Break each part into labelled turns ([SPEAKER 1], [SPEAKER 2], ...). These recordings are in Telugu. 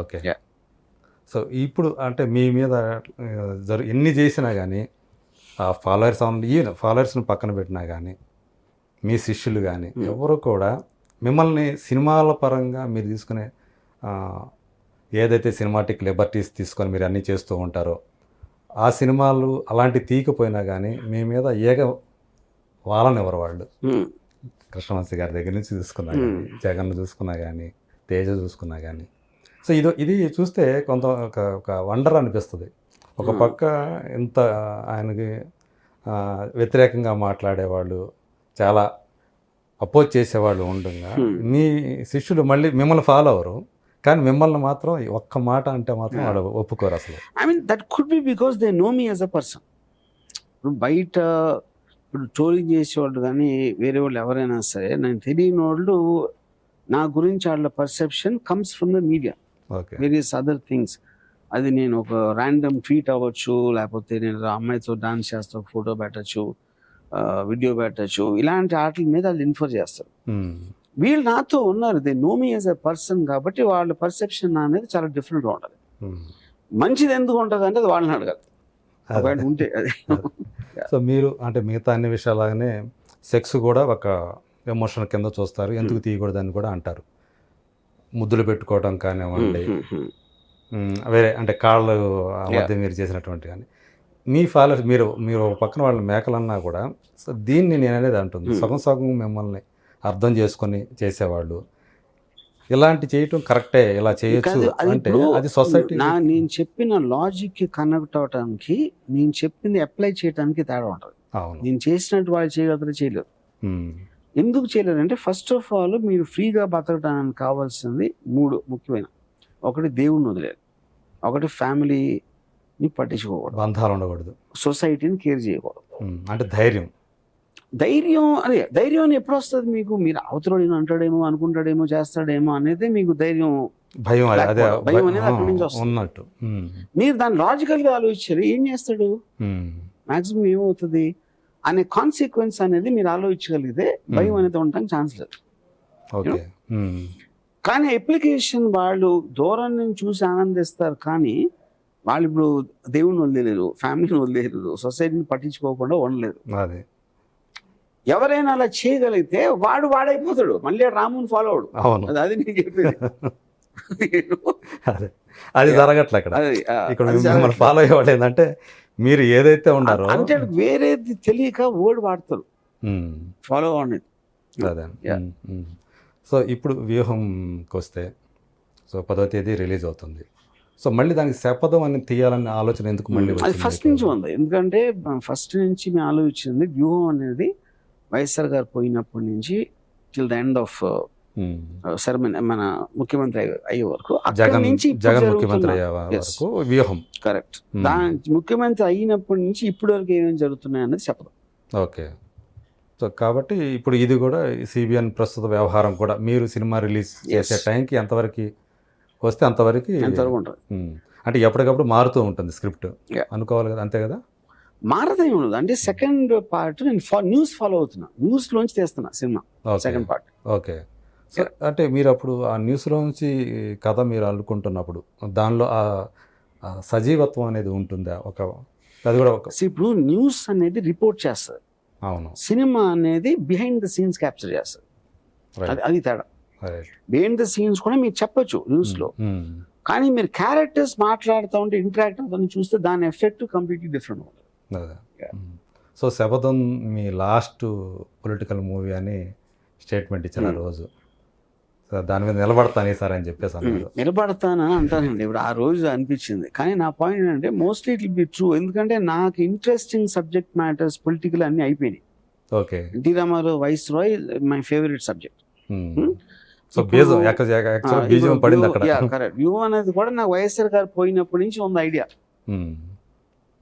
[SPEAKER 1] ఓకే.
[SPEAKER 2] Yeah.
[SPEAKER 1] సో ఇప్పుడు అంటే మీ మీద ఎన్ని చేసినా కానీ ఆ ఫాలోవర్స్ ఈవెన్ ఫాలోవర్స్ని పక్కన పెట్టినా కానీ మీ శిష్యులు కానీ ఎవరు కూడా మిమ్మల్ని సినిమాల పరంగా మీరు తీసుకునే ఆ, ఏదైతే సినిమాటిక్ లిబర్టీస్ తీసుకొని మీరు అన్నీ చేస్తూ ఉంటారో ఆ సినిమాలు అలాంటి తీయకపోయినా కానీ మీ మీద వాళ్ళనివ్వరు వాళ్ళు. కృష్ణవంశీ గారి దగ్గర నుంచి చూసుకున్నా కానీ జగన్ చూసుకున్నా కానీ తేజ చూసుకున్నా కానీ సో ఇది చూస్తే కొంత ఒక వండర్ అనిపిస్తుంది. ఒక పక్క ఇంత ఆయనకి వ్యతిరేకంగా మాట్లాడేవాళ్ళు చాలా అపోజ్ చేసేవాళ్ళు ఉండగా మీ శిష్యులు మళ్ళీ మిమ్మల్ని ఫాలో అవ్వరు, కానీ మిమ్మల్ని మాత్రం ఒక్క మాట అంటే మాత్రం వాళ్ళు ఒప్పుకోరు అసలు.
[SPEAKER 2] I mean that could be because they know me as a person. ఇప్పుడు బయట ఇప్పుడు ట్రోలింగ్ చేసేవాళ్ళు కానీ వేరే వాళ్ళు ఎవరైనా సరే నాకు తెలియని వాళ్ళు నా గురించి వాళ్ళ perception comes from the media,
[SPEAKER 1] okay.
[SPEAKER 2] Various other things. అది నేను ఒక ర్యాండమ్ ట్వీట్ అవ్వచ్చు, లేకపోతే నేను అమ్మాయితో డాన్స్ చేస్తా ఫోటో పెట్టచ్చు, వీడియో పెట్టచ్చు, ఇలాంటి వాటి మీద వాళ్ళు ఇన్ఫర్ చేస్తారు. వీళ్ళు నాతో ఉన్నారు, they know me as a person, కాబట్టి వాళ్ళ పర్సెప్షన్ నా మీద చాలా డిఫరెంట్గా ఉంటుంది. మంచిది ఎందుకు ఉంటుంది అంటే అది వాళ్ళని అడగాలి ఒకవేళ ఉంటే అది.
[SPEAKER 1] సో మీరు అంటే మిగతా అన్ని విషయాలాగానే సెక్స్ కూడా ఒక ఎమోషన్ కింద చూస్తారు, ఎందుకు తీయకూడదని కూడా అంటారు. ముద్దులు పెట్టుకోవడం కానివ్వండి, వేరే అంటే కాళ్ళు మధ్య మీరు చేసినటువంటి కానీ మీ ఫాలోవర్స్ మీరు ఒక పక్కన వాళ్ళ మేకలన్నా కూడా సో దీన్ని నేను అనేది అంటుంది సగం సగం మిమ్మల్ని అర్థం చేసుకొని చేసేవాళ్ళు ఇలాంటి చేయటం కరెక్టే, ఇలా చేయొచ్చు అంటే అది సొసైటీ.
[SPEAKER 2] నేను చెప్పిన లాజిక్ కనెక్ట్ అవడానికి నేను చెప్పింది అప్లై చేయడానికి తేడా ఉంటుంది.
[SPEAKER 1] అవును,
[SPEAKER 2] నేను చేసినట్టు వాళ్ళు చేయగలరు, చేయలేరు. ఎందుకు చేయలేరు అంటే ఫస్ట్ ఆఫ్ ఆల్ మీరు ఫ్రీగా బతకడానికి కావాల్సింది 3 ముఖ్యమైన. ఒకటి దేవుణ్ణి వదిలేదు, ఒకటి ఫ్యామిలీని పట్టించుకోకూడదు,
[SPEAKER 1] బంధాలు ఉండకూడదు,
[SPEAKER 2] సొసైటీని కేర్ చేయకూడదు.
[SPEAKER 1] అంటే ధైర్యం
[SPEAKER 2] ధైర్యం అని ఎప్పుడు వస్తుంది మీకు? మీరు అవతల అంటాడేమో, అనుకుంటాడేమో, చేస్తాడేమో అనేది మీకు ధైర్యం,
[SPEAKER 1] భయం
[SPEAKER 2] అనేది అక్కడి నుంచి వస్తుంది
[SPEAKER 1] ఉన్నట్టు.
[SPEAKER 2] మీరు దాన్ని లాజికల్ గా ఆలోచించారు, ఏం చేస్తాడు, మాక్సిమం ఏమవుతుంది అనే కాన్సిక్వెన్స్ అనేది మీరు ఆలోచించగలిగితే భయం అనేది ఉండడానికి ఛాన్స్ లేదు. కానీ అప్లికేషన్ వాళ్ళు దూరం నుంచి చూసి ఆనందిస్తారు, కానీ వాళ్ళు ఇప్పుడు దేవుని వదిలేరు, ఫ్యామిలీని వదిలేరు, సొసైటీని పట్టించుకోకుండా ఉండలేదు. ఎవరైనా అలా చేయగలిగితే వాడైపోతాడు, మళ్ళీ రాముని ఫాలో అవడు. అది నేను చెప్పేది.
[SPEAKER 1] అది జరగట్లే ఇక్కడ ఫాలో అయ్యేవాడు ఏంటంటే మీరు ఏదైతే ఉన్నారో
[SPEAKER 2] అంటే వేరేది తెలియక వర్డ్ వాడతారు ఫాలో అనేది.
[SPEAKER 1] అదే. సో ఇప్పుడు వ్యూహంకి వస్తే సో 10వ తేదీ రిలీజ్ అవుతుంది. సో మళ్ళీ దానికి శపథం అని తీయాలనే ఆలోచన ఎందుకు మళ్ళీ?
[SPEAKER 2] అది ఫస్ట్ నుంచి ఉంది, ఎందుకంటే ఫస్ట్ నుంచి మేము ఆలోచించింది వ్యూహం అనేది వైఎస్ఆర్ గారు పోయినప్పటి నుంచి till the end of ceremony, మన ముఖ్యమంత్రి అయ్యే వరకు,
[SPEAKER 1] జగన్ ముఖ్యమంత్రి అయ్యే వరకు వ్యూహం.
[SPEAKER 2] కరెక్ట్. ముఖ్యమంత్రి అయినప్పటి నుంచి ఇప్పటి వరకు ఏమేమి జరుగుతున్నాయి అనేది చెప్పడం.
[SPEAKER 1] ఓకే. సో కాబట్టి ఇప్పుడు ఇది కూడా సిబిఎన్ ప్రస్తుత వ్యవహారం కూడా మీరు సినిమా రిలీజ్ చేసే టైంకి ఎంతవరకు వస్తే అంతవరకు
[SPEAKER 2] ఉంటుంది.
[SPEAKER 1] అంటే ఎప్పటికప్పుడు మారుతూ ఉంటుంది స్క్రిప్ట్ అనుకోవాలి కదా, అంతే కదా?
[SPEAKER 2] మారదేమి ఉండదు. అంటే సెకండ్ పార్ట్ నేను న్యూస్ ఫాలో అవుతున్నా, న్యూస్ లోంచి తీస్తున్నా cinema second part.
[SPEAKER 1] Okay. So అంటే మీరు అప్పుడు ఆ న్యూస్లోంచి కథ మీరు అల్లుకుంటున్నప్పుడు దానిలో ఆ సజీవత్వం అనేది ఉంటుందా? అది కూడా
[SPEAKER 2] ఇప్పుడు న్యూస్ అనేది రిపోర్ట్ చేస్తుంది,
[SPEAKER 1] అవును,
[SPEAKER 2] సినిమా అనేది బిహైండ్ ద సీన్స్ క్యాప్చర్ చేస్తుంది. అది తేడా. బిహైండ్ ద సీన్స్ కూడా మీరు చెప్పొచ్చు న్యూస్ లో, కానీ మీరు క్యారెక్టర్స్ మాట్లాడుతూ ఉంటే ఇంటరాక్ట్ అవుతాను చూస్తే దాని ఎఫెక్ట్ కంప్లీట్లీ డిఫరెంట్ ఉంటుంది.
[SPEAKER 1] సో శపథం మీ లాస్ట్ పొలిటికల్ మూవీ అని స్టేట్మెంట్ ఇచ్చారు ఆ రోజు. దాని మీద నిలబడతాను సార్ అని చెప్పేసి
[SPEAKER 2] నిలబడతానని అంటానండి. ఇప్పుడు ఆ రోజు అనిపించింది, కానీ నా పాయింట్ ఏంటంటే mostly it will be true, ఎందుకంటే నాకు ఇంట్రెస్టింగ్ సబ్జెక్ట్ మ్యాటర్స్ పొలిటికల్ అన్ని అయిపోయినాయి.
[SPEAKER 1] Okay.
[SPEAKER 2] NT Ramarao viceroy my favourite subject.
[SPEAKER 1] So బీజం పడింది అక్కడ.
[SPEAKER 2] కరెక్ట్. వ్యూ అనేది కూడా నాకు వైఎస్ఆర్ గారు పోయినప్పటి నుంచి ఉంది ఐడియా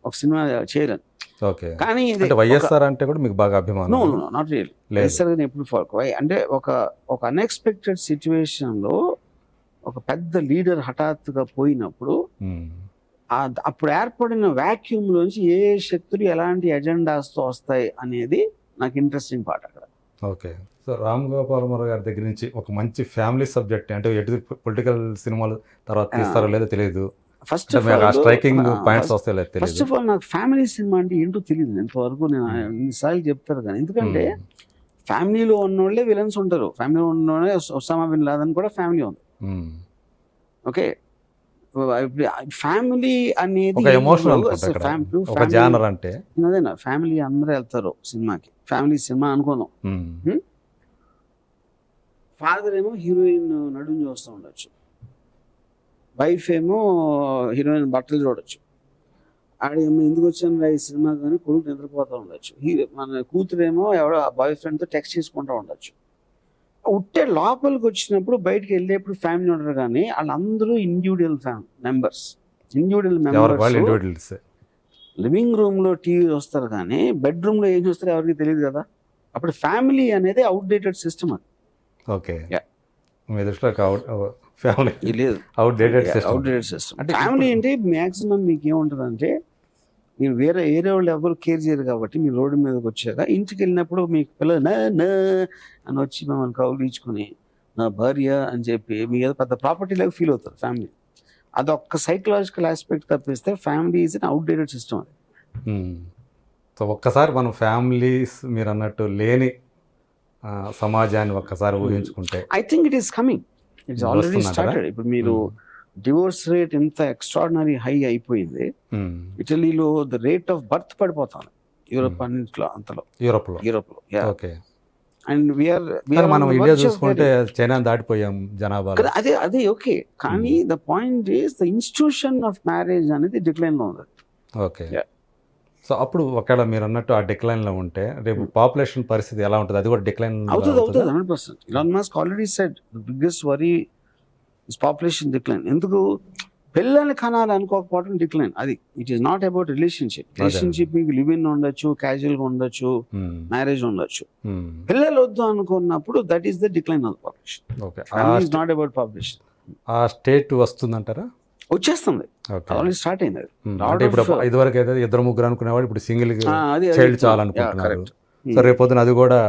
[SPEAKER 2] ఒక సినిమా చేయాలని.
[SPEAKER 1] ఓకే.
[SPEAKER 2] కానీ
[SPEAKER 1] వైఎస్ఆర్ అంటే కూడా మీకు బాగా అభిమానం?
[SPEAKER 2] Not real. వైఎస్ఆర్ గారిని ఎప్పుడు ఫాలో అంటే ఒక అన్ఎక్స్పెక్టెడ్ సిచ్యువేషన్ లో ఒక పెద్ద లీడర్ హఠాత్తుగా పోయినప్పుడు అప్పుడు ఏర్పడిన వాక్యూమ్ లోంచి ఏ శక్తులు ఎలాంటి ఎజెండాస్తో వస్తాయి అనేది నాకు ఇంట్రెస్టింగ్ పార్ట్ అక్కడ.
[SPEAKER 1] ఓకే. సో రామ్ గోపాల్ వర్మ గారి దగ్గర నుంచి ఒక మంచి ఫ్యామిలీ సబ్జెక్ట్ అంటే ఎటు పొలిటికల్ సినిమాలు తర్వాత తీస్తారో లేదో తెలియదు,
[SPEAKER 2] ఫస్ట్
[SPEAKER 1] స్ట్రైకింగ్ పాయింట్స్ వస్తాయో లేదో
[SPEAKER 2] ఫస్ట్
[SPEAKER 1] తెలియదు.
[SPEAKER 2] ఆఫ్ ఆల్ నాకు ఫ్యామిలీ సినిమా అంటే ఏంటో తెలియదు ఇంతవరకు. నేను ఇన్నిసార్లు చెప్తారు కానీ, ఎందుకంటే ఫ్యామిలీలో ఉన్నోళ్ళే విలన్స్ ఉంటారు. ఫ్యామిలీలో ఉన్నోళ్ళే ఒసామా బిన్ లాదెన్ కూడా ఫ్యామిలీ ఉంది. ఓకే, ఇప్పుడు ఫ్యామిలీ అనేది
[SPEAKER 1] ఒక ఎమోషనల్ ఒక జానర్ అంటే
[SPEAKER 2] అదేనా, ఫ్యామిలీ అందరూ వెళ్తారు సినిమాకి, ఫ్యామిలీ సినిమా అనుకుందాం. ఫాదర్ ఏమో హీరోయిన్ నడుము చూస్తూ ఉండొచ్చు, వైఫ్ ఏమో హీరోయిన్ బట్టలు చూడొచ్చు, ఆడేమో ఎందుకు వచ్చాను ఈ సినిమా కానీ కొడుకు నిద్రపోతూ ఉండొచ్చు, మన కూతురేమో ఎవడో బాయ్ ఫ్రెండ్తో టెక్స్ట్ చేసుకుంటూ ఉండొచ్చు. ఉట్టే లోపలికి వచ్చినప్పుడు బయటకు వెళ్ళేప్పుడు ఫ్యామిలీ ఉంటారు, కానీ వాళ్ళందరూ individual members. Individual members living room లో టీవీ చూస్తారు, కానీ బెడ్రూమ్ లో ఏం చూస్తారో ఎవరికి తెలియదు కదా. అప్పుడు ఫ్యామిలీ అనేది అవుట్డేటెడ్ సిస్టమ్. అది
[SPEAKER 1] ఓకే, మీ దృష్టిలో ఫ్యామిలీ
[SPEAKER 2] లేదు,
[SPEAKER 1] అవుట్డేటెడ్
[SPEAKER 2] సిస్టమ్. ఫ్యామిలీ అంటే మ్యాక్సిమం మీకు ఏముంటుంది అంటే, మీరు వేరే వాళ్ళు ఎవరు కేర్ చేయరు కాబట్టి మీరు రోడ్డు మీదకి వచ్చాక ఇంటికి వెళ్ళినప్పుడు మీకు పిల్లలు నా అని వచ్చి మిమ్మల్ని కౌలించుకొని నా భార్య అని చెప్పి మీ ఏదో పెద్ద ప్రాపర్టీ లాగా ఫీల్ అవుతారు ఫ్యామిలీ. అదొక్క సైకలాజికల్ ఆస్పెక్ట్ తప్పిస్తే family is an outdated system. అది
[SPEAKER 1] సో ఒక్కసారి మనం ఫ్యామిలీస్ మీరు అన్నట్టు లేని సమాజాన్ని ఒక్కసారి ఊహించుకుంటే
[SPEAKER 2] I think it is coming, it's already started. ఇప్పుడు మీరు డివోర్స్ రేట్ ఎంత ఎక్స్ట్రాడినరీ హై అయిపోయింది. ఇటలీలో ద రేట్ ఆఫ్ బర్త్ పడిపోతాను యూరోప్ అన్నింటిలో, అంతలో యూరోప్ లో. అండ్
[SPEAKER 1] మనం ఇండియా చూసుకుంటే చైనా దాటిపోయాం జనాభా.
[SPEAKER 2] అదే ఓకే, కానీ the point is the institution of marriage అనేది డిక్లైన్ లో ఉంది.
[SPEAKER 1] ఓకే, సో అప్పుడు ఒకవేళ మీరు అన్నట్టు ఆ డిక్లైన్ లో ఉంటే రేపు పాపులేషన్ పరిస్థితి ఎలా ఉంటుంది? అది కూడా డిక్లైన్
[SPEAKER 2] అవుతుంది 100%. Elon Musk already said the biggest worry is population decline. ఎందుకు పిల్లల్ని కనాలి అనుకోకపోవడం డిక్లైన్. అది it is not about relationship మీకు లివ్ ఇన్ ఉండొచ్చు, క్యాజువల్ గా ఉండొచ్చు, మ్యారేజ్ ఉండొచ్చు. పిల్లలు వద్దు అనుకున్నప్పుడు that is the decline of population, not about population.
[SPEAKER 1] ఆ స్టేట్ వస్తుందంటారా?
[SPEAKER 2] వచ్చేస్తుంది, ఆల్రెడీ స్టార్ట్ అయింది.
[SPEAKER 1] ఇదివరకు అయితే 2-3 అనుకునేవాడు, ఇప్పుడు సింగిల్ చైల్డ్ చాలు అనుకుంటున్నారు. సో రేపొద్దున అది కూడా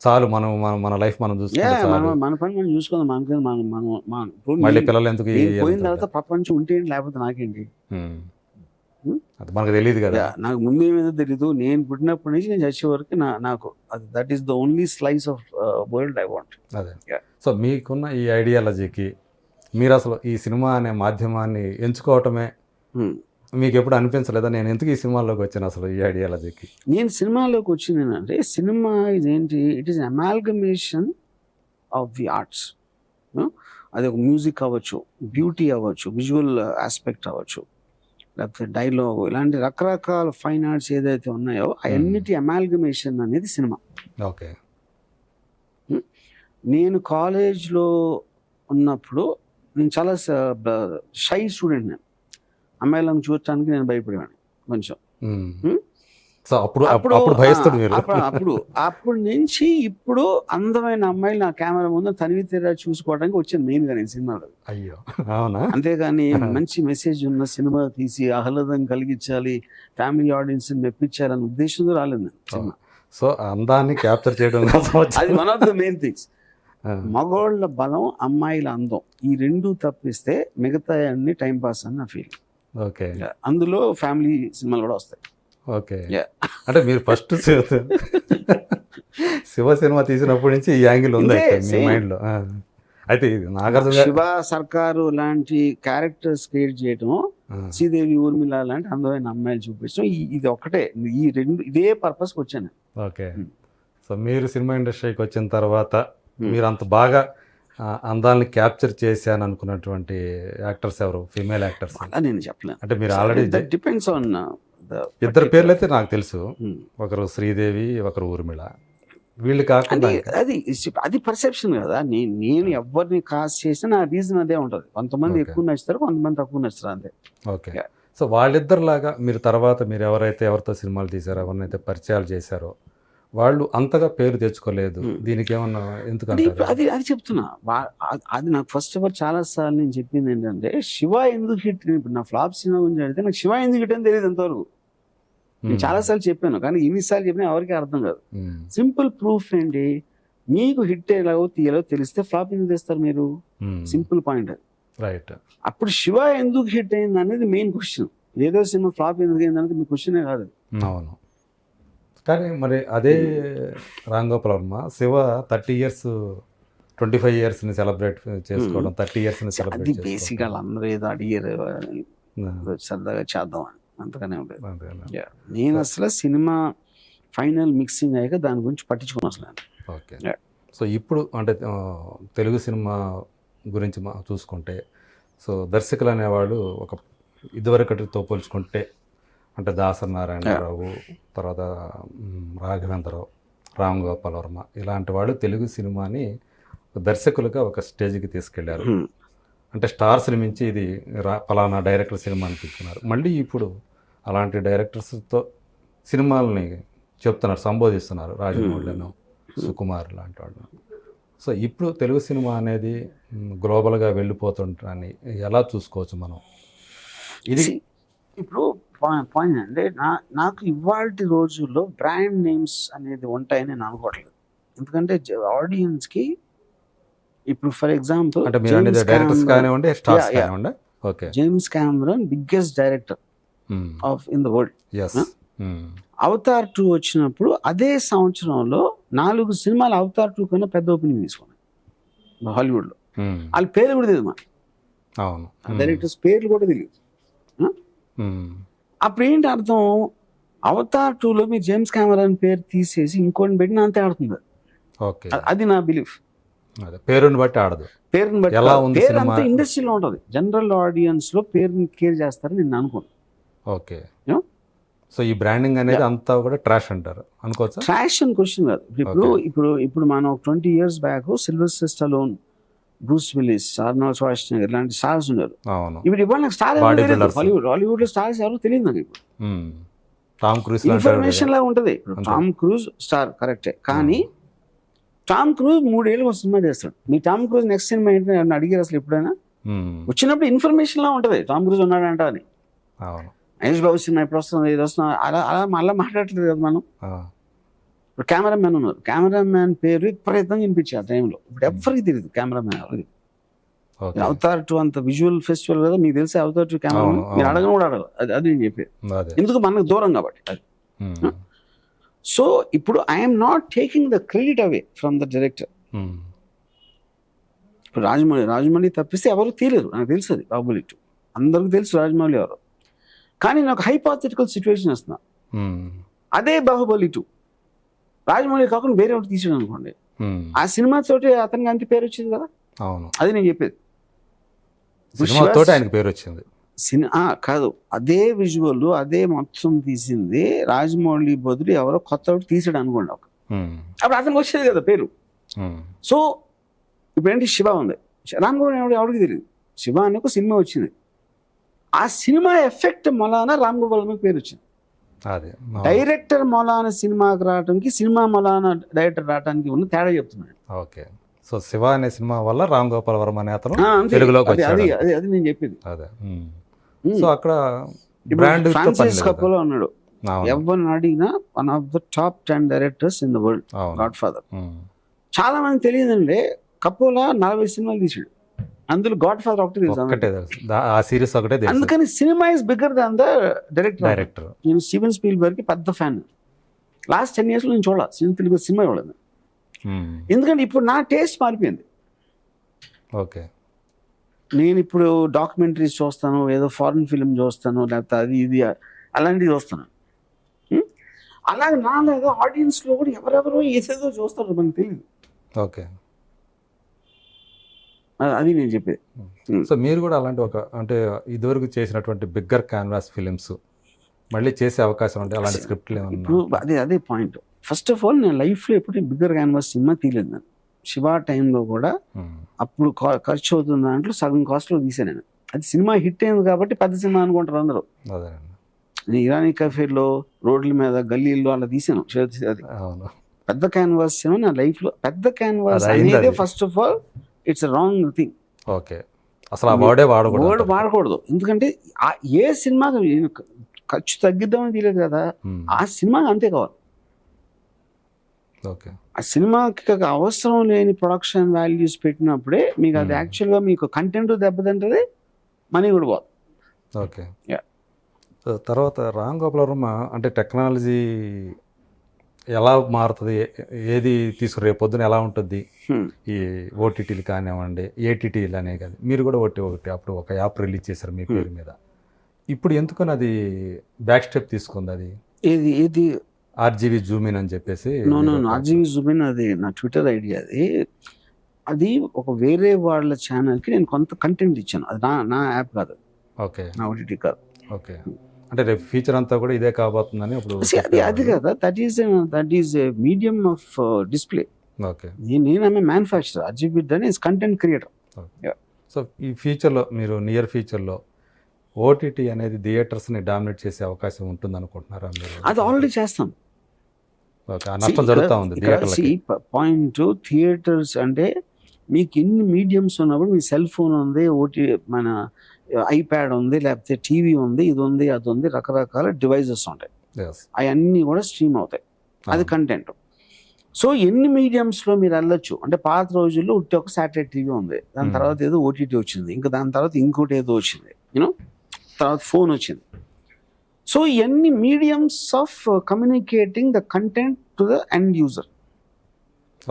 [SPEAKER 1] చాలు, మన లైఫ్ మనం చూసుకుంటాం,
[SPEAKER 2] మన పని మనం చూసుకుందాం.
[SPEAKER 1] మళ్ళీ పిల్లలు ఎందుకు
[SPEAKER 2] పోయిన తర్వాత ప్రపంచం ఉంటే లేకపోతే నాకేంటి,
[SPEAKER 1] అది మనకు తెలియదు కదా.
[SPEAKER 2] నాకు ముందు ఏమేదో తెలీదు. నేను పుట్టినప్పటి నుంచి నేను చచ్చే వరకు నాకు అది that is the only slice of world I want.
[SPEAKER 1] అదే, సో మీకున్న ఈ ఐడియాలజీకి మీరు అసలు ఈ సినిమా అనే మాధ్యమాన్ని ఎంచుకోవటమే మీకు ఎప్పుడు అనిపించలేదా, నేను ఎందుకు ఈ సినిమాలోకి వచ్చాను అసలు ఈ ఐడియాలజీకి?
[SPEAKER 2] నేను సినిమాలోకి వచ్చింది ఏంటంటే, సినిమా ఇదేంటి, it is amalgamation of the arts. అది ఒక మ్యూజిక్ అవ్వచ్చు, బ్యూటీ అవ్వచ్చు, విజువల్ ఆస్పెక్ట్ అవ్వచ్చు, లేకపోతే డైలాగ్, ఇలాంటి రకరకాల ఫైన్ ఆర్ట్స్ ఏదైతే ఉన్నాయో అవన్నిటి అమాల్గమేషన్ అనేది సినిమా.
[SPEAKER 1] ఓకే,
[SPEAKER 2] నేను కాలేజ్లో ఉన్నప్పుడు నేను చాలా షై స్టూడెంట్. నేను అమ్మాయిలను చూడటానికి నేను భయపడేవాడిని కొంచెం.
[SPEAKER 1] సో అప్పుడు భయస్తుడు మీరు.
[SPEAKER 2] అప్పుడు నుంచి ఇప్పుడు అందమైన అమ్మాయిలు నా కెమెరా ముందు తనివి తీరా చూసుకోవడానికి వచ్చాను మెయిన్ గా నేను సినిమాలో.
[SPEAKER 1] అయ్యో, అవునా?
[SPEAKER 2] అంతేగాని మంచి మెసేజ్ ఉన్న సినిమా తీసి ఆహ్లాదం కలిగించాలి, ఫ్యామిలీ ఆడియన్స్ మెప్పించాలనే ఉద్దేశంతో రాలేదు సినిమా.
[SPEAKER 1] సో అందాన్ని క్యాప్చర్ చేయడం
[SPEAKER 2] అది one of the main things. మగోళ్ళ బలం, అమ్మాయిల అందం, ఈ రెండు తప్పిస్తే మిగతా అన్ని టైం పాస్ అని నా ఫీల్.
[SPEAKER 1] ఓకే,
[SPEAKER 2] అందులో ఫ్యామిలీ సినిమాలు కూడా వస్తాయి.
[SPEAKER 1] ఓకే, అంటే మీరు ఫస్ట్ శివ సినిమా తీసినప్పటి నుంచి ఈ యాంగిల్ ఉంది మీ మైండ్ లో. అయితే
[SPEAKER 2] శివ, సర్కారు లాంటి క్యారెక్టర్స్ క్రియేట్ చేయటం, శ్రీదేవి, ఊర్మిళ లాంటి అందమైన అమ్మాయిలు చూపించడం, ఇది ఒకటే, ఈ రెండు, ఇదే పర్పస్కి వచ్చాను.
[SPEAKER 1] ఓకే, సో మీరు సినిమా ఇండస్ట్రీకి వచ్చిన తర్వాత మీరు అంత బాగా అందాలని క్యాప్చర్ చేశాను అనుకున్నటువంటి యాక్టర్స్ ఎవరు, ఫీమేల్ యాక్టర్స్?
[SPEAKER 2] అలా నేను చెప్పలేను,
[SPEAKER 1] అంటే మీరు ఆల్రెడీ
[SPEAKER 2] డిపెండ్స్ ఆన్
[SPEAKER 1] ఇద్దరు పేర్లు అయితే నాకు తెలుసు, ఒకరు శ్రీదేవి, ఒకరు ఊర్మిళ. వీళ్ళు కాకుండా
[SPEAKER 2] అది పర్సెప్షన్ కదా. నేను ఎవరిని కాస్ట్ చేసినా నా రీజన్ అదే ఉంటుంది. కొంతమంది ఎక్కువ నచ్చుతారు, కొంతమంది తక్కువ నచ్చుతారు, అంతే.
[SPEAKER 1] ఓకే, సో వాళ్ళిద్దరులాగా మీరు తర్వాత మీరు ఎవరితో సినిమాలు తీశారో, ఎవరినైతే పరిచయాలు చేశారో వాళ్ళు అంతగా పేరు తెచ్చుకోలేదు, దీనికి ఏమన్నా ఎందుకంటే?
[SPEAKER 2] అది చెప్తున్నా, అది నాకు ఫస్ట్ ఆఫ్ ఆల్ చాలా సార్లు నేను చెప్పింది ఏంటంటే, శివ ఎందుకు హిట్, ఇప్పుడు నా ఫ్లాప్ సినిమా గురించి అడిగితే నాకు శివ ఎందుకు హిట్ అని తెలియదు ఎంతవరకు. నేను చాలాసార్లు చెప్పాను, కానీ ఎన్నిసార్లు చెప్పినా ఎవరికి అర్థం కాదు. సింపుల్ ప్రూఫ్ ఏంటి, మీకు హిట్ ఎలాగో తీయాలో తెలిస్తే ఫ్లాప్ ఎందుకు తెస్తారు మీరు? సింపుల్ పాయింట్ అది.
[SPEAKER 1] రైట్.
[SPEAKER 2] అప్పుడు శివ ఎందుకు హిట్ అయింది అనేది మెయిన్ క్వశ్చన్. ఏదో సినిమా ఫ్లాప్ ఎందుకు అయింది అనేది మీ క్వశ్చనే కాదు.
[SPEAKER 1] అవును. కానీ మరి అదే రామ్ గోపాల్ వర్మ శివ 30 years 25 yearsని సెలబ్రేట్ చేసుకోవడం, 30 yearsని
[SPEAKER 2] అది
[SPEAKER 1] సెలబ్రేట్
[SPEAKER 2] బేసిక్ అందరూ ఏదో అడిగారు సరదాగా చేద్దాం అని, అంతగానే ఉండేది. Yeah. నేను అసలు సినిమా ఫైనల్ మిక్సింగ్ అయ్యాక దాని గురించి పట్టించుకున్నాను అసలు.
[SPEAKER 1] ఓకే.
[SPEAKER 2] Yeah.
[SPEAKER 1] సో ఇప్పుడు అంటే తెలుగు సినిమా గురించి చూసుకుంటే, సో దర్శకులు అనేవాళ్ళు ఒక ఇదివరకటితో పోల్చుకుంటే అంటే దాసరి నారాయణరావు, తర్వాత రాఘవేంద్రరావు, రామ్ గోపాల్ వర్మ ఇలాంటి వాళ్ళు తెలుగు సినిమాని దర్శకులుగా ఒక స్టేజ్కి తీసుకెళ్లారు. అంటే స్టార్స్ని మించి ఇది పలానా డైరెక్టర్ సినిమా అనిపించుకున్నారు. మళ్ళీ ఇప్పుడు అలాంటి డైరెక్టర్స్తో సినిమాలని చెప్తున్నారు, సంబోధిస్తున్నారు, రాజమౌళిను, సుకుమార్ లాంటి వాళ్ళు. సో ఇప్పుడు తెలుగు సినిమా అనేది గ్లోబల్గా వెళ్ళిపోతుంటాన్ని ఎలా చూసుకోవచ్చు మనం? ఇది
[SPEAKER 2] ఇప్పుడు పాయింట్ అంటే నాకు ఇవాళ రోజుల్లో బ్రాండ్ నేమ్స్ అనేది ఉంటాయని నేను అనుకోవట్లేదు. ఎందుకంటే ఆడియన్స్కి ఇప్పుడు ఫర్ ఎగ్జాంపుల్
[SPEAKER 1] అంటే మీరు అనేది డైరెక్టర్స్ కానివ్వండి, స్టార్స్ కానివ్వండి. Okay.
[SPEAKER 2] James Cameron biggest director of in the world. Avatar 2 వచ్చినప్పుడు అదే సంవత్సరంలో 4 సినిమాలు అవతార్ 2 కన్నా పెద్ద ఓపెనింగ్ తీసుకున్నాయి హాలీవుడ్లో. వాళ్ళ పేర్లు కూడా తెలియదు మాకు.
[SPEAKER 1] అవును.
[SPEAKER 2] డైరెక్టర్స్ పేర్లు కూడా తెలియదు. అప్పుడు ఏంటి అర్థం? అవతార్ 2లో మీరు జేమ్స్ కెమెరాన్ పేరు తీసేసి ఇంకోటి పెట్టిన అంతే ఆడుతుంది.
[SPEAKER 1] ఓకే.
[SPEAKER 2] అది నా బిలీఫ్.
[SPEAKER 1] పేరుని బట్టి ఆడదు,
[SPEAKER 2] పేరుని బట్టి.
[SPEAKER 1] ఎలా ఉంది
[SPEAKER 2] పేరు
[SPEAKER 1] సినిమా
[SPEAKER 2] అంతా ఇండస్ట్రీలో ఉంటుంది. జనరల్ ఆడియన్స్ లో పేరుని కేర్ చేస్తారని నేను అనుకోను.
[SPEAKER 1] ఓకే. సో ఈ బ్రాండింగ్ అనేది అంతా కూడా ట్రాష్ అంటారు అనుకోవచ్చా?
[SPEAKER 2] ట్రాష్ అని క్వశ్చన్ కాదు. ఇప్పుడు మనం 20 years back Sylvester Stallone, Bruce Willis, Arnold Schwarzenegger ఇలాంటి స్టార్స్ ఉన్నారు.
[SPEAKER 1] అవును.
[SPEAKER 2] ఇప్పుడు ఇవాళ స్టార్ హాలీవుడ్ లో స్టార్స్ ఎవరు తెలియదు నాకు. ఇప్పుడు
[SPEAKER 1] టామ్ క్రూజ్
[SPEAKER 2] ఇన్ఫర్మేషన్ లాగా ఉంటది. టామ్ క్రూజ్ స్టార్ కరెక్టే, కానీ టామ్ క్రూజ్ 3 ఏళ్ళు ఒక సినిమా చేస్తాడు. మీ టామ్ క్రూజ్ నెక్స్ట్ సినిమా ఏంటి అని అడిగారు అసలు ఎప్పుడైనా? వచ్చినప్పుడు ఇన్ఫర్మేషన్ లా ఉంటది, టామ్ క్రూజ్ ఉన్నాడంట అని.
[SPEAKER 1] అవును.
[SPEAKER 2] మహేష్ బాబు సినిమా ఎప్పుడు వస్తుంది, ఇది వస్తున్నా, అలా అలా మళ్ళీ మాట్లాడట్లేదు కదా మనం. ఇప్పుడు కెమెరామ్యాన్ ఉన్నారు, కెమెరామ్యాన్ పేరు విపరీతంగా వినిపించారు ఆ టైంలో. ఇప్పుడు ఎవరికి తెలియదు కెమెరామ్యాన్ ఎవరికి. అవతార్ 2 అంత విజువల్ ఫెస్టివల్ కదా, మీకు తెలిసే అవతార్ 2 కెమెరామ్యాన్ మీరు అడగను కూడా అడగదు. అది నేను చెప్పేది. ఎందుకు మనకు దూరం కాబట్టి అది. సో ఇప్పుడు I'm not taking the credit away from the director. ఇప్పుడు రాజమౌళి తప్పిస్తే ఎవరు తీయలేరు, నాకు తెలుసు. అది బాహుబలి 2 అందరికి తెలుసు రాజమౌళి ఎవరు. కానీ నాకు హైపోథెటికల్ సిచ్యువేషన్ వస్తున్నా, అదే బాహుబలి 2 రాజమౌళి కాకుండా వేరే ఒకటి తీసాడు అనుకోండి, ఆ సినిమా తోటి అతనికి అంత పేరు వచ్చింది కదా.
[SPEAKER 1] అవును.
[SPEAKER 2] అది నేను చెప్పేది.
[SPEAKER 1] ఆయనకి పేరు వచ్చింది
[SPEAKER 2] కాదు, అదే విజువల్ అదే మొత్తం తీసింది రాజమౌళి బదులు ఎవరో కొత్త ఒకటి తీసాడు అనుకోండి, అప్పుడు అతనికి వచ్చేది కదా పేరు. సో ఇప్పుడు ఏంటి, శివ ఉంది, రామ్ గోపాల్ ఎవరికి తెలియదు. శివ అనే ఒక సినిమా వచ్చింది, ఆ సినిమా ఎఫెక్ట్ మొలాన రామ్ గోపాల్ పేరు వచ్చింది. డైరెక్టర్ మొలాన సినిమాకి రావడానికి, సినిమా మొలాన డైరెక్టర్ రావడానికి ఉన్న తేడా చెప్తున్నాడు.
[SPEAKER 1] ఓకే. సో శివ అనే సినిమా వల్ల రామ్ గోపాల్ వర్మ అనే అతను తెలుగులోకి వచ్చాడు.
[SPEAKER 2] అది నేను చెప్పేది.
[SPEAKER 1] అదే. సో అక్కడ బ్రాండ్
[SPEAKER 2] ఫ్రాన్సిస్ కప్పోలా ఉన్నాడు, ఎవరిని అడిగినా one of the top 10 directors in the world, God father. చాలా మంది తెలియదండి, కప్పోలా 40 సినిమాలు తీసాడు, అందులో గాడ్ ఫాదర్ ఒకటి తెలుసు,
[SPEAKER 1] ఆ సిరీస్ ఒకటే.
[SPEAKER 2] అందుకని cinema is bigger than the director. నేను స్టీవెన్ స్పీల్బర్గ్ కి పెద్ద ఫ్యాన్. లాస్ట్ 10 years నేను చూడాలి తెలుగు సినిమా చూడలేదు, ఎందుకంటే ఇప్పుడు నా టేస్ట్ మారిపోయింది.
[SPEAKER 1] ఓకే.
[SPEAKER 2] నేను ఇప్పుడు డాక్యుమెంటరీస్ చూస్తాను, ఏదో ఫారిన్ ఫిల్మ్ చూస్తాను, లేకపోతే అది ఇది అలాంటివి చూస్తాను. అలాగే నాలాగా ఆడియన్స్లో కూడా ఎవరెవరో ఏదేదో చూస్తారు, మనకు తెలియదు.
[SPEAKER 1] ఓకే.
[SPEAKER 2] అది నేను చెప్పేది.
[SPEAKER 1] సో మీరు కూడా అలాంటి ఒక అంటే ఇదివరకు చేసినటువంటి బిగ్గర్ క్యాన్వాస్ ఫిలిమ్స్ మళ్ళీ చేసే అవకాశం ఉంటే అలాంటి స్క్రిప్ట్లు ఏమన్నా?
[SPEAKER 2] అదే పాయింట్. ఫస్ట్ ఆఫ్ ఆల్ నేను లైఫ్లో ఎప్పుడు బిగ్గర్ క్యాన్వాస్ సినిమా తీయలేదు. నేను శివ టైంలో కూడా అప్పుడు ఖర్చు అవుతున్న దాంట్లో సగం కాస్ట్లో తీసాను నేను. అది సినిమా హిట్ అయింది కాబట్టి పెద్ద సినిమా అనుకుంటారు అందరూ. నేను ఇరానీ కఫేలో, రోడ్ల మీద, గల్లీల్లో అలా తీసాను. అది పెద్ద క్యాన్వాస్ సినిమా నా లైఫ్లో. పెద్ద క్యాన్వాస్ అనేది first of all it's wrong thing.
[SPEAKER 1] Okay. అసలు ఆ వర్డ్
[SPEAKER 2] వాడకూడదు. ఎందుకంటే ఏ సినిమా ఖర్చు తగ్గిద్దామని తీయలేదు కదా, ఆ సినిమా అంతే కావాలి.
[SPEAKER 1] ఓకే.
[SPEAKER 2] ఆ సినిమాకి అవసరం లేని ప్రొడక్షన్ వాల్యూస్ పెట్టినప్పుడే మీకు అది యాక్చువల్గా మీకు కంటెంట్ దెబ్బతింటది, మనీ కూడా పోదు.
[SPEAKER 1] ఓకే.
[SPEAKER 2] Yeah.
[SPEAKER 1] సో తర్వాత రామ్ గోపాల్ వర్మ అంటే టెక్నాలజీ ఎలా మారుతుంది, ఏది రేపు పొద్దున ఎలా ఉంటుంది, ఈ ఓటీటీలు కానివ్వండి, ఏటీటీలు అనే కాదు, మీరు కూడా ఒకటి అప్పుడు ఒక యాప్ రిలీజ్ చేశారు మీ పేరు మీద. ఇప్పుడు ఎందుకని అది బ్యాక్ స్టెప్ తీసుకుంది? అది
[SPEAKER 2] ఏది ఏది
[SPEAKER 1] ఆర్జీవీ జూమిన్ అని చెప్పేసి.
[SPEAKER 2] ఆర్జీవీ జూమిన్ అది నా ట్విట్టర్ ఐడియా. అది ఒక వేరే వాళ్ళ ఛానల్కి నేను కొంత కంటెంట్ ఇచ్చాను. అది నా యాప్ కాదు.
[SPEAKER 1] ఓకే.
[SPEAKER 2] నా ఓటీటీ కాదు.
[SPEAKER 1] ఓకే. అంటే రేపు ఫీచర్ అంతా కూడా ఇదే కాబోతుందని ఇప్పుడు
[SPEAKER 2] అది కదా, that is medium of display.
[SPEAKER 1] Okay.
[SPEAKER 2] నేను మ్యానుఫ్యాక్చర్, ఆర్జీవీ అని కంటెంట్ క్రియేటర్.
[SPEAKER 1] సో ఈ ఫ్యూచర్లో మీరు నియర్ ఫ్యూచర్లో ఓటీటీ అనేది థియేటర్స్ని డామినేట్ చేసే అవకాశం ఉంటుంది అనుకుంటున్నారా మీరు?
[SPEAKER 2] అది ఆల్రెడీ చేస్తాం.
[SPEAKER 1] ఓకే. ఆ నష్టం జరుగుతూ ఉంది థియేటర్లకి.
[SPEAKER 2] పాయింట్ థియేటర్స్ అంటే మీకు ఎన్ని మీడియంస్ ఉన్నప్పుడు మీ సెల్ ఫోన్ ఉంది, మన ఐప్యాడ్ ఉంది, లేకపోతే టీవీ ఉంది, ఇది ఉంది, అది ఉంది, రకరకాల డివైజెస్ ఉంటాయి. అవన్నీ కూడా స్ట్రీమ్ అవుతాయి. అది కంటెంట్. సో ఎన్ని మీడియంస్లో మీరు వెళ్ళొచ్చు అంటే పాత రోజుల్లో ఉట్టి ఒక శాటిలైట్ టీవీ ఉంది, దాని తర్వాత ఏదో ఓటీటీ వచ్చింది, ఇంకా దాని తర్వాత ఇంకోటి ఏదో వచ్చింది, తర్వాత ఫోన్ వచ్చింది. సో ఎన్ని mediums of communicating the content to the end user.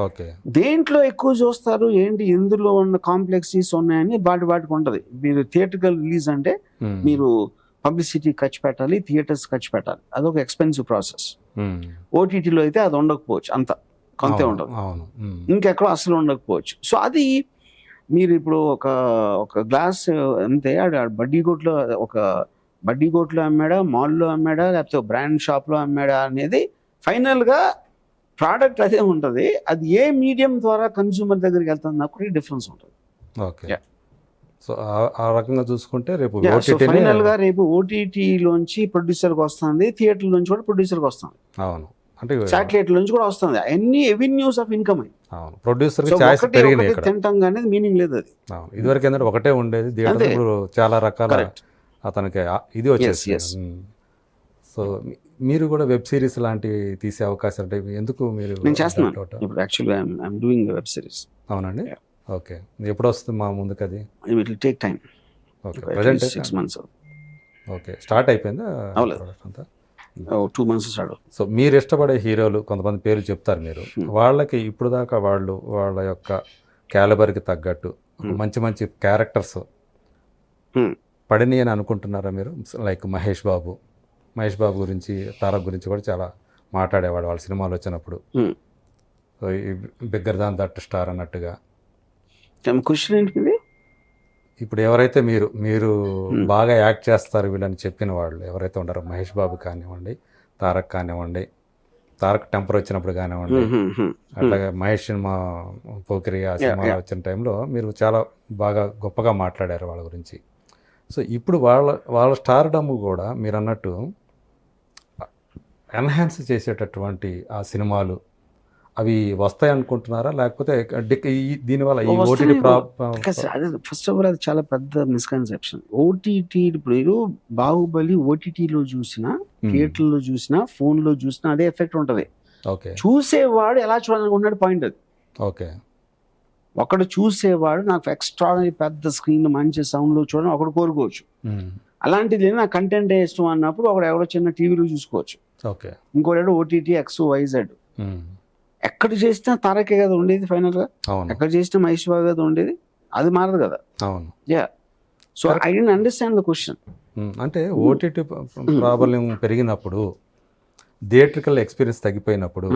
[SPEAKER 1] Okay.
[SPEAKER 2] దేంట్లో ఎక్కువ చూస్తారు ఏంటి, ఎందులో ఉన్న కాంప్లెక్సిటీస్ ఉన్నాయని వాటికి ఉంటుంది. మీరు థియేటర్కల్ రిలీజ్ అంటే మీరు పబ్లిసిటీ ఖర్చు పెట్టాలి, థియేటర్స్ ఖర్చు పెట్టాలి, అదొక ఎక్స్పెన్సివ్ ప్రాసెస్. ఓటీటీలో అయితే అది ఉండకపోవచ్చు, అంత కొంతే ఉండదు, ఇంకెక్కడో అసలు ఉండకపోవచ్చు. సో అది మీరు ఇప్పుడు ఒక గ్లాస్ అంతే బడ్డీ కోట్లో అమ్మాడా, మాల్లో అమ్మాడా, లేకపోతే బ్రాండ్ షాప్లో అమ్మాడా అనేది ఫైనల్గా ప్రోడక్ట్ అదే ఉంటుంది. అది ఏ మీడియం ద్వారా కన్స్యూమర్ దగ్గరికి వెళ్తుంది నాకు డిఫరెన్స్ ఉంటుంది.
[SPEAKER 1] ఓకే. సో ఆ రకంగా చూసుకుంటే రేపు
[SPEAKER 2] ఫైనల్గా రేపు ఓటీటీలోంచి ప్రొడ్యూసర్కి వస్తుంది, థియేటర్ నుంచి కూడా ప్రొడ్యూసర్కి వస్తుంది,
[SPEAKER 1] అవును, అంటే
[SPEAKER 2] శాటిలైట్ నుంచి కూడా వస్తుంది. అన్ని ఎవెన్యూస్ ఆఫ్ ఇన్కమ్.
[SPEAKER 1] అవును, ప్రొడ్యూసర్
[SPEAKER 2] తింటాం కానీ మీనింగ్ లేదు. అది
[SPEAKER 1] ఇదివరకు ఏంటంటే ఒకటే ఉండేది, థియేటర్ ఇప్పుడు చాలా రకాల అతనికి ఇది వచ్చేసి. సో మీరు కూడా వెబ్ సిరీస్ లాంటివి తీసే అవకాశం అంటే ఎందుకు మీరు?
[SPEAKER 2] నేను చేస్తున్నాను ఇప్పుడు, యాక్చువల్గా ఐఎమ్ డూయింగ్ వెబ్ సిరీస్.
[SPEAKER 1] అవునండి. ఓకే. ఎప్పుడు వస్తుంది మా ముందుకు అది?
[SPEAKER 2] It will take time.
[SPEAKER 1] Okay. Present
[SPEAKER 2] 6 months.
[SPEAKER 1] Okay. Start అయిపోయిందా?
[SPEAKER 2] అంతా 2 months స్టార్ట్.
[SPEAKER 1] సో మీరు ఇష్టపడే హీరోలు కొంతమంది పేర్లు చెప్తారు మీరు, వాళ్ళకి ఇప్పుడు దాకా వాళ్ళ యొక్క క్యాలిబర్కి తగ్గట్టు మంచి మంచి క్యారెక్టర్స్ పడినాయి అని అనుకుంటున్నారా మీరు? లైక్ మహేష్ బాబు గురించి, తారక్ గురించి కూడా చాలా మాట్లాడేవాడు వాళ్ళ సినిమాలు వచ్చినప్పుడు. So bigger than that star అన్నట్టుగా.
[SPEAKER 2] క్వశ్చన్ ఏంటిది?
[SPEAKER 1] ఇప్పుడు ఎవరైతే మీరు బాగా యాక్ట్ చేస్తారు వీళ్ళని చెప్పిన వాళ్ళు ఎవరైతే ఉన్నారో, మహేష్ బాబు కానివ్వండి, తారక్ కానివ్వండి, తారక్ టెంపర్ వచ్చినప్పుడు కానివ్వండి, అట్లాగే మహేష్ సినిమా పోకిరి ఆ సినిమా వచ్చిన టైంలో మీరు చాలా బాగా గొప్పగా మాట్లాడారు వాళ్ళ గురించి. సో ఇప్పుడు వాళ్ళ స్టార్డమ్ కూడా మీరు అన్నట్టు ఎన్హాన్స్ చేసేటటువంటి ఆ సినిమాలు అవి వస్తాయి అనుకుంటున్నారా, లేకపోతే దీనివల్ల ఈ ఓటీటీ
[SPEAKER 2] ఫస్ట్ ఆఫ్ ఆల్ అది చాలా పెద్ద మిస్కన్సెప్షన్. ఓటీటీ ఇప్పుడు బాహుబలి ఓటీటీలో చూసినా, థియేటర్లో చూసినా, ఫోన్లో చూసినా అదే ఎఫెక్ట్ ఉంటుంది.
[SPEAKER 1] ఓకే.
[SPEAKER 2] చూసేవాడు ఎలా చూడాలనుకుంటున్నాడు పాయింట్ అది.
[SPEAKER 1] ఓకే.
[SPEAKER 2] ఒకడు చూసేవాడు నాకు ఎక్స్ట్రాడనరీ పెద్ద స్క్రీన్ మంచి సౌండ్లో చూడడం ఒకడు కోరుకోవచ్చు. అలాంటిది నా కంటెంట్ ఇష్టం అన్నప్పుడు ఒకడు ఎవరో చిన్న టీవీలో చూసుకోవచ్చు.
[SPEAKER 1] ఓకే.
[SPEAKER 2] ఇంకోటి ఓటీటీ XYZ. ఎక్కడ చేసినా తారకే కదా ఉండేది ఫైనల్గా, ఎక్కడ చేసినా మహేష్ బాబు కదా ఉండేది, అది మారదు కదా.
[SPEAKER 1] అవును.
[SPEAKER 2] Yeah. So I don't understand the question.
[SPEAKER 1] అంటే ఓటీటీ ప్రాబ్లం పెరిగినప్పుడు, థియేట్రికల్ ఎక్స్పీరియన్స్ తగ్గిపోయినప్పుడు.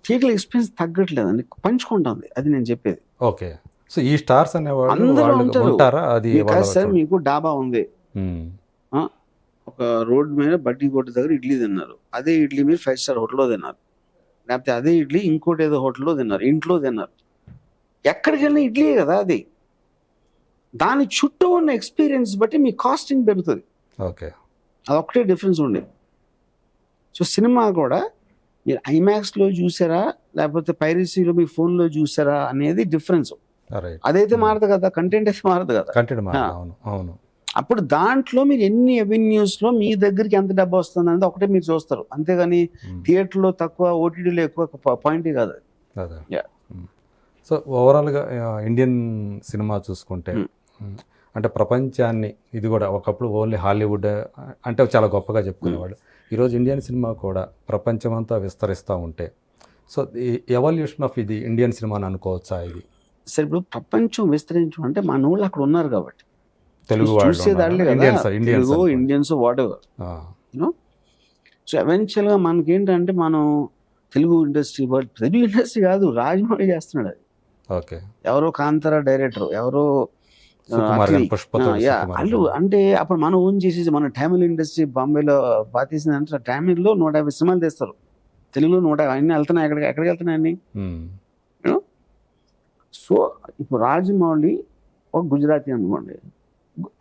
[SPEAKER 2] థియేటర్ ఎక్స్పీరియన్స్ తగ్గట్లేదండి, పంచుకుంటుంది, అది నేను చెప్పేది.
[SPEAKER 1] ఓకే. సో ఈ స్టార్స్ అనేవాళ్ళు ఉంటారా? అది
[SPEAKER 2] సార్ మీకు డాబా ఉంది, ఒక రోడ్ మీద బడ్డీ కొట్టు దగ్గర ఇడ్లీ తిన్నారు, అదే ఇడ్లీ మీరు 5 star హోటల్లో తిన్నారు, లేకపోతే అదే ఇడ్లీ ఇంకోటి ఏదో హోటల్లో తిన్నారు, ఇంట్లో తిన్నారు, ఎక్కడికి వెళ్ళినా ఇడ్లీ కదా. అది దాని చుట్టూ ఉన్న ఎక్స్పీరియన్స్ బట్టి మీ కాస్టింగ్ పెరుగుతుంది.
[SPEAKER 1] ఓకే.
[SPEAKER 2] అదొక్కటే డిఫరెన్స్ ఉండేది. సో సినిమా కూడా మీరు ఐమాక్స్లో చూసారా, లేకపోతే పైరసీలో మీ ఫోన్లో చూసారా అనేది డిఫరెన్స్. అదైతే మారదు కదా, కంటెంట్ అయితే మారదు కదా.
[SPEAKER 1] అవును.
[SPEAKER 2] అప్పుడు దాంట్లో మీరు ఎన్ని అవెన్యూస్లో మీ దగ్గరికి ఎంత డబ్బు వస్తుంది అనేది ఒకటే మీరు చూస్తారు, అంతేగాని థియేటర్లో తక్కువ, ఓటీటీలో ఎక్కువ పాయింట్ కాదు.
[SPEAKER 1] అదే.
[SPEAKER 2] Yeah.
[SPEAKER 1] సో ఓవరాల్గా ఇండియన్ సినిమా చూసుకుంటే అంటే ప్రపంచాన్ని ఇది కూడా ఒకప్పుడు ఓన్లీ హాలీవుడ్ అంటే చాలా గొప్పగా చెప్పుకునేవాడు. ఈరోజు ఇండియన్ సినిమా కూడా ప్రపంచమంతా విస్తరిస్తూ ఉంటే సో ఈ ఎవల్యూషన్ ఆఫ్ ఇది ఇండియన్ సినిమా అని అనుకోవచ్చా ఇది?
[SPEAKER 2] సరే ఇప్పుడు ప్రపంచం విస్తరించడం అంటే మన వాళ్ళు అక్కడ ఉన్నారు కాబట్టి
[SPEAKER 1] తెలుగు
[SPEAKER 2] చూసేదాళ్ళే కదా, Telugu Indians whatever you know. So ఎవెన్చువల్గా మనకేంటంటే మనం Telugu industry, but Telugu industry కాదు, రాజమౌళి చేస్తున్నాడు అది.
[SPEAKER 1] ఓకే.
[SPEAKER 2] ఎవరో కాంతారా డైరెక్టర్, ఎవరో
[SPEAKER 1] పుష్ప
[SPEAKER 2] అల్లు అంటే అప్పుడు మనం ఓన్ చేసేసి మన తమిళ ఇండస్ట్రీ బాంబేలో బాతీసింది అంటే తమిళ్లో 150 సినిమాలు తీస్తారు, తెలుగులో 100 అన్నీ వెళ్తున్నాయి. ఎక్కడికి వెళ్తున్నాయి అన్ని? సో ఇప్పుడు రాజమౌళి ఒక గుజరాతీ అనుకోండి,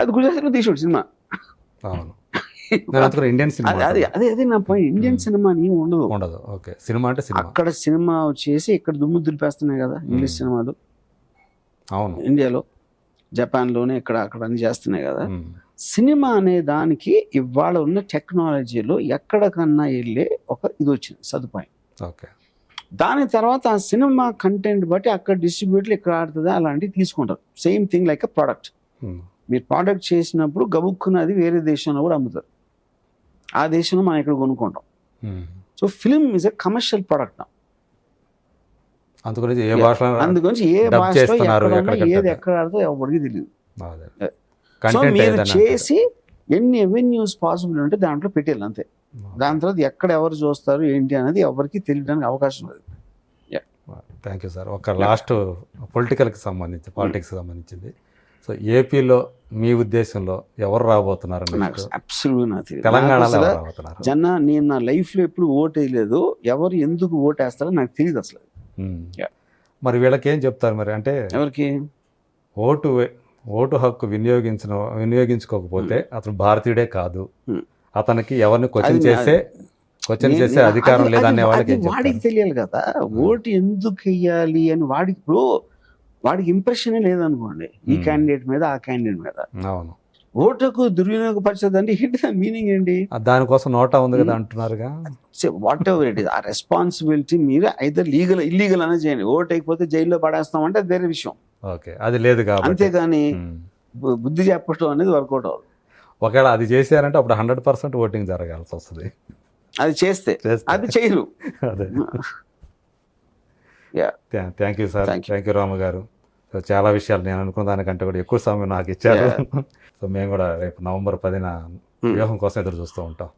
[SPEAKER 2] అది గుజరాతీలో తీసాడు సినిమా.
[SPEAKER 1] ఇండియన్ సినిమా
[SPEAKER 2] అదే అదే అదే నా పాయింట్. ఇండియన్ సినిమా అని ఉండదు.
[SPEAKER 1] ఓకే. సినిమా అంటే సినిమా.
[SPEAKER 2] అక్కడ సినిమా వచ్చేసి ఇక్కడ దుమ్ము దులిపేస్తున్నాయి కదా ఇంగ్లీష్ సినిమాలు.
[SPEAKER 1] అవును.
[SPEAKER 2] ఇండియాలో, జపాన్లోనే ఇక్కడ అక్కడ అన్ని చేస్తున్నాయి కదా. సినిమా అనే దానికి ఇవాళ ఉన్న టెక్నాలజీలో ఎక్కడికన్నా వెళ్ళే ఒక ఇది వచ్చింది సదుపాయం.
[SPEAKER 1] ఓకే.
[SPEAKER 2] దాని తర్వాత ఆ సినిమా కంటెంట్ బట్టి అక్కడ డిస్ట్రిబ్యూటర్లు ఇక్కడ ఆడుతుందా అలాంటివి తీసుకుంటారు. Same thing like a product. మీరు ప్రోడక్ట్ చేసినప్పుడు గబుక్కున్నది వేరే దేశంలో కూడా అమ్ముతారు, ఆ దేశంలో మనం ఇక్కడ కొనుక్కుంటాం. So film is a commercial product.
[SPEAKER 1] అందుగురించి ఏ
[SPEAKER 2] భాషలో ఏది ఎక్కడ ఆడుతో ఎవరికి తెలియదు. సో మీరు చేసి ఎన్ని ఎవెన్యూస్ పాసిబుల్ ఉంటే దాంట్లో పెట్టాలి అంతే. దాని తర్వాత ఎక్కడ ఎవరు చూస్తారు ఏంటి అనేది ఎవరికి తెలియడానికి అవకాశం లేదు.
[SPEAKER 1] Thank you sir. ఒక లాస్ట్ పాలిటిక్స్కి సంబంధించింది. సో ఏపీలో మీ ఉద్దేశంలో ఎవరు రాబోతున్నారు? తెలంగాణలో
[SPEAKER 2] నేను నా లైఫ్లో ఎప్పుడు ఓటు వేయలేదు, ఎవరు ఎందుకు ఓటు వేస్తారో నాకు తెలియదు అసలు.
[SPEAKER 1] మరి వీళ్ళకి ఏం చెప్తారు మరి? అంటే
[SPEAKER 2] ఎవరికి
[SPEAKER 1] ఓటు హక్కు వినియోగించుకోకపోతే అతను భారతీయుడే కాదు, అతనికి ఎవరిని క్వశ్చన్ చేసే అధికారం లేదనే వాళ్ళకి
[SPEAKER 2] వాడికి తెలియాలి కదా ఓటు ఎందుకు వెయ్యాలి అని. వాడికి ఇంప్రెషనే లేదనుకోండి ఈ క్యాండిడేట్ మీద ఆ క్యాండిడేట్ మీద.
[SPEAKER 1] అవును.
[SPEAKER 2] ఓటుకు దుర్వినియోగపరచదు అంటే ఏంటి దాని మీనింగ్ ఏంటి?
[SPEAKER 1] దానికోసం నోటా ఉంది కదా అంటున్నారుగా.
[SPEAKER 2] వాట్ ఎవర్ ఇట్ ఈస్, ఆ రెస్పాన్సిబిలిటీ మీరు అయితే ఇల్లీగల్ అనే చేయండి. ఓటు అయిపోతే జైల్లో పడేస్తాం అంటే అది వేరే విషయం.
[SPEAKER 1] ఓకే, అది లేదు కాబట్టి.
[SPEAKER 2] అంతేగాని బుద్ధి చెప్పడం అనేది వర్కౌట్ అవ్వదు.
[SPEAKER 1] ఒకవేళ అది చేశారంటే అప్పుడు 100% ఓటింగ్ జరగాల్సి వస్తుంది.
[SPEAKER 2] అది చేస్తే అది చేయరు.
[SPEAKER 1] అదే. Thank you sir. Thank you Ramu garu. So చాలా విషయాలు నేను అనుకున్న దానికంటే కూడా ఎక్కువ సమయం నాకు ఇచ్చారు. సో మేము కూడా రేపు నవంబర్ 10న వ్యూహం కోసం ఎదురు చూస్తూ ఉంటాం.